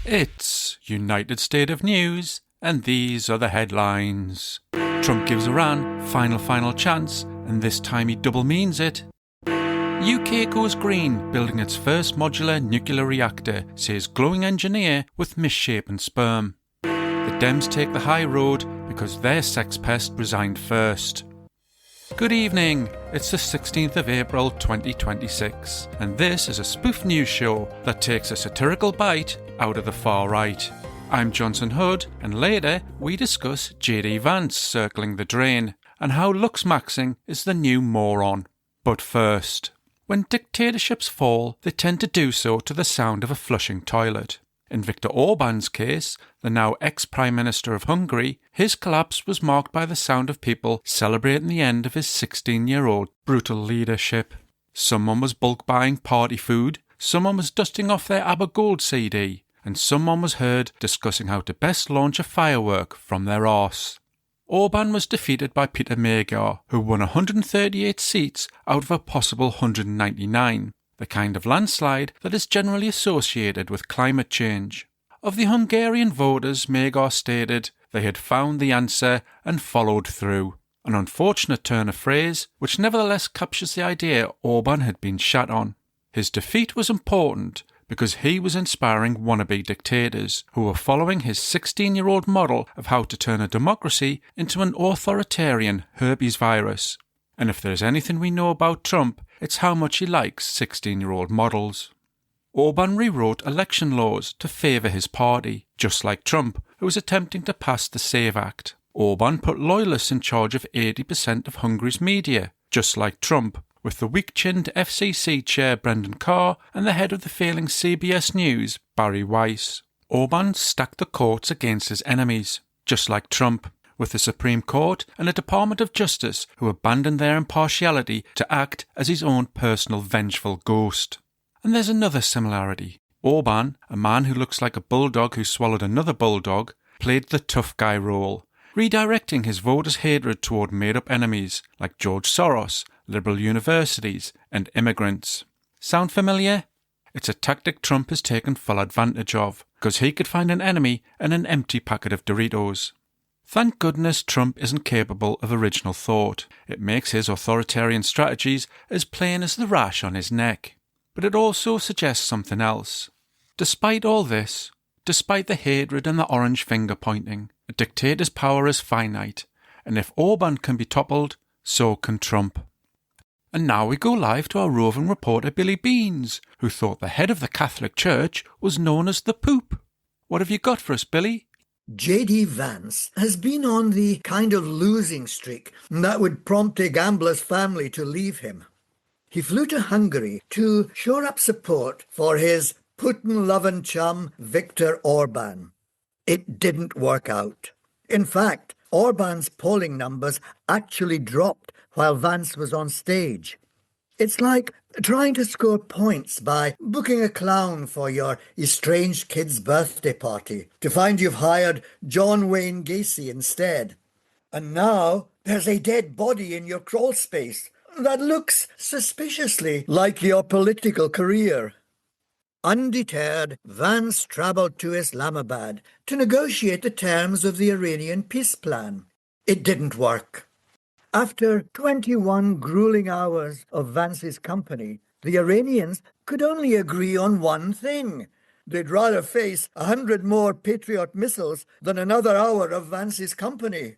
It's United State of News, and these are the headlines. Trump gives Iran final chance, and this time he double means it. UK goes green, building its first modular nuclear reactor, says glowing engineer with misshapen sperm. The Dems take the high road because their sex pest resigned first. Good evening, it's the 16th of April 2026, and this is a spoof news show that takes a satirical bite out of the far right. I'm Johnson Hood, and later we discuss JD Vance circling the drain, and how looks-maxing is the new moron. But first, when dictatorships fall, they tend to do so to the sound of a flushing toilet. In Viktor Orban's case, the now ex-Prime Minister of Hungary, his collapse was marked by the sound of people celebrating the end of his 16-year-old brutal leadership. Someone was bulk buying party food, someone was dusting off their ABBA Gold CD, and someone was heard discussing how to best launch a firework from their arse. Orban was defeated by Peter Magyar, who won 138 seats out of a possible 199. The kind of landslide that is generally associated with climate change. Of the Hungarian voters, Magyar stated they had found the answer and followed through. An unfortunate turn of phrase, which nevertheless captures the idea Orban had been shat on. His defeat was important because he was inspiring wannabe dictators who were following his 16-year-old model of how to turn a democracy into an authoritarian herpes virus. And if there's anything we know about Trump, it's how much he likes 16-year-old models. Orban rewrote election laws to favour his party, just like Trump, who was attempting to pass the SAVE Act. Orban put loyalists in charge of 80% of Hungary's media, just like Trump, with the weak-chinned FCC chair Brendan Carr and the head of the failing CBS News, Barry Weiss. Orban stacked the courts against his enemies, just like Trump, with the Supreme Court and a Department of Justice who abandoned their impartiality to act as his own personal vengeful ghost. And there's another similarity. Orban, a man who looks like a bulldog who swallowed another bulldog, played the tough guy role, redirecting his voters' hatred toward made-up enemies like George Soros, liberal universities, and immigrants. Sound familiar? It's a tactic Trump has taken full advantage of, because he could find an enemy in an empty packet of Doritos. Thank goodness Trump isn't capable of original thought. It makes his authoritarian strategies as plain as the rash on his neck. But it also suggests something else. Despite all this, despite the hatred and the orange finger pointing, a dictator's power is finite, and if Orban can be toppled, so can Trump. And now we go live to our roving reporter Billy Beans, who thought the head of the Catholic Church was known as the Poop. What have you got for us, Billy? JD Vance has been on the kind of losing streak that would prompt a gambler's family to leave him. He flew to Hungary to shore up support for his Putin-loving chum Viktor Orban. It didn't work out. In fact, Orban's polling numbers actually dropped while Vance was on stage. It's like trying to score points by booking a clown for your estranged kid's birthday party to find you've hired John Wayne Gacy instead. And now there's a dead body in your crawl space that looks suspiciously like your political career. Undeterred, Vance travelled to Islamabad to negotiate the terms of the Iranian peace plan. It didn't work. After 21 grueling hours of Vance's company, the Iranians could only agree on one thing. They'd rather face 100 more Patriot missiles than another hour of Vance's company.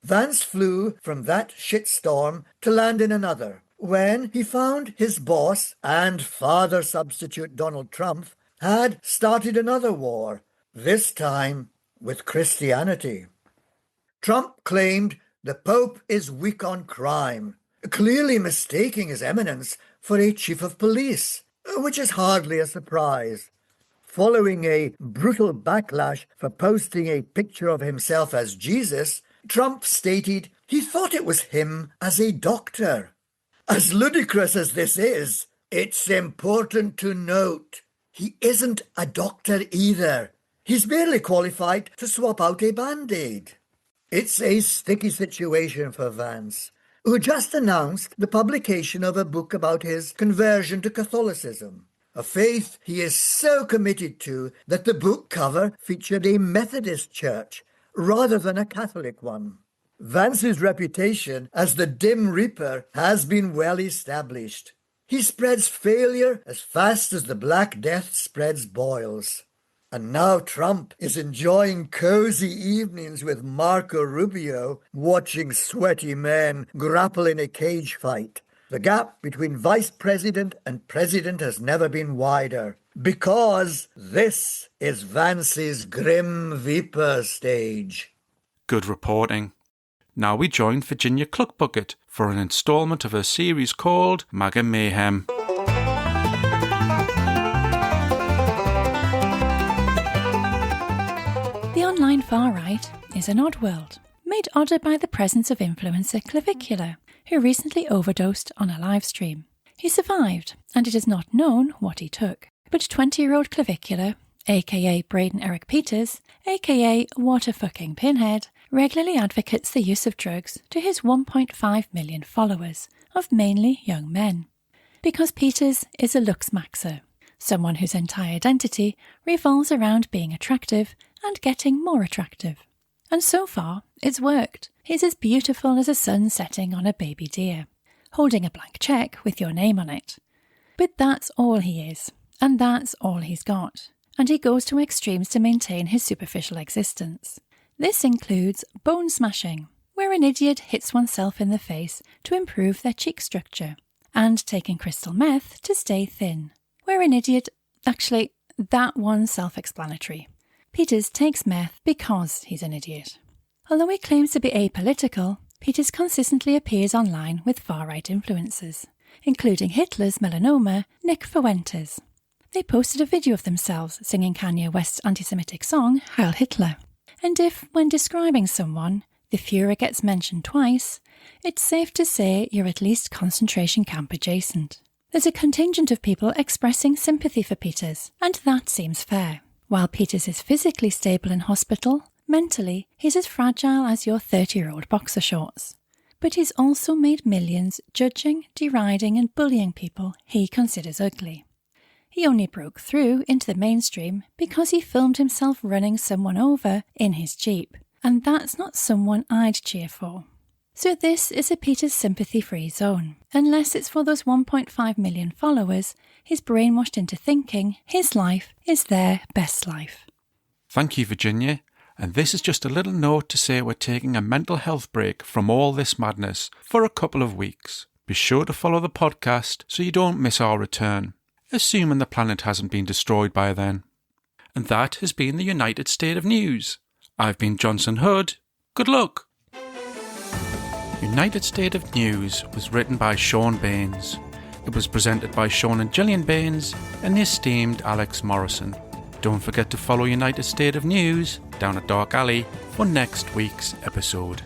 Vance flew from that shitstorm to land in another, when he found his boss and father substitute Donald Trump had started another war, this time with Christianity. Trump claimed the Pope is weak on crime, clearly mistaking His Eminence for a chief of police, which is hardly a surprise. Following a brutal backlash for posting a picture of himself as Jesus, Trump stated he thought it was him as a doctor. As ludicrous as this is, it's important to note he isn't a doctor either. He's barely qualified to swap out a Band-Aid. It's a sticky situation for Vance, who just announced the publication of a book about his conversion to Catholicism. a faith he is so committed to that the book cover featured a Methodist church rather than a Catholic one. Vance's reputation as the dim reaper has been well established. He spreads failure as fast as the Black Death spreads boils. And now Trump is enjoying cozy evenings with Marco Rubio, watching sweaty men grapple in a cage fight. The gap between vice president and president has never been wider, because this is Vance's Grim Viper stage. Good reporting. Now we join Virginia Cluckbucket for an instalment of her series called MAGA Mayhem. The online far-right is an odd world, made odder by the presence of influencer Clavicular, who recently overdosed on a live stream. He survived, and it is not known what he took. But 20-year-old Clavicular, aka Braden Eric Peters, aka Waterfucking Pinhead, regularly advocates the use of drugs to his 1.5 million followers, of mainly young men. Because Peters is a looks maxer, someone whose entire identity revolves around being attractive and getting more attractive. And so far, it's worked. He's as beautiful as a sun setting on a baby deer, holding a blank cheque with your name on it. But that's all he is, and that's all he's got. And he goes to extremes to maintain his superficial existence. This includes bone smashing, where an idiot hits oneself in the face to improve their cheek structure, and taking crystal meth to stay thin, where an idiot... Actually, that one's self-explanatory. Peters takes meth because he's an idiot. Although he claims to be apolitical, Peters consistently appears online with far-right influencers, including Hitler's melanoma, Nick Fuentes. They posted a video of themselves singing Kanye West's anti-Semitic song, Heil Hitler. And if, when describing someone, the Führer gets mentioned twice, it's safe to say you're at least concentration camp adjacent. There's a contingent of people expressing sympathy for Peters, and that seems fair. While Peters is physically stable in hospital, mentally he's as fragile as your 30-year-old boxer shorts. But he's also made millions judging, deriding and bullying people he considers ugly. He only broke through into the mainstream because he filmed himself running someone over in his Jeep, and that's not someone I'd cheer for. So this is a Peters sympathy-free zone, unless it's for those 1.5 million followers he's brainwashed into thinking his life is their best life. Thank you, Virginia. And this is just a little note to say we're taking a mental health break from all this madness for a couple of weeks. Be sure to follow the podcast so you don't miss our return, assuming the planet hasn't been destroyed by then. And that has been the United State of News. I've been Johnson Hood. Good luck. United State of News was written by Sean Baines. It was presented by Sean and Gillian Baines and the esteemed Alex Morrison. Don't forget to follow United State of News down a dark alley for next week's episode.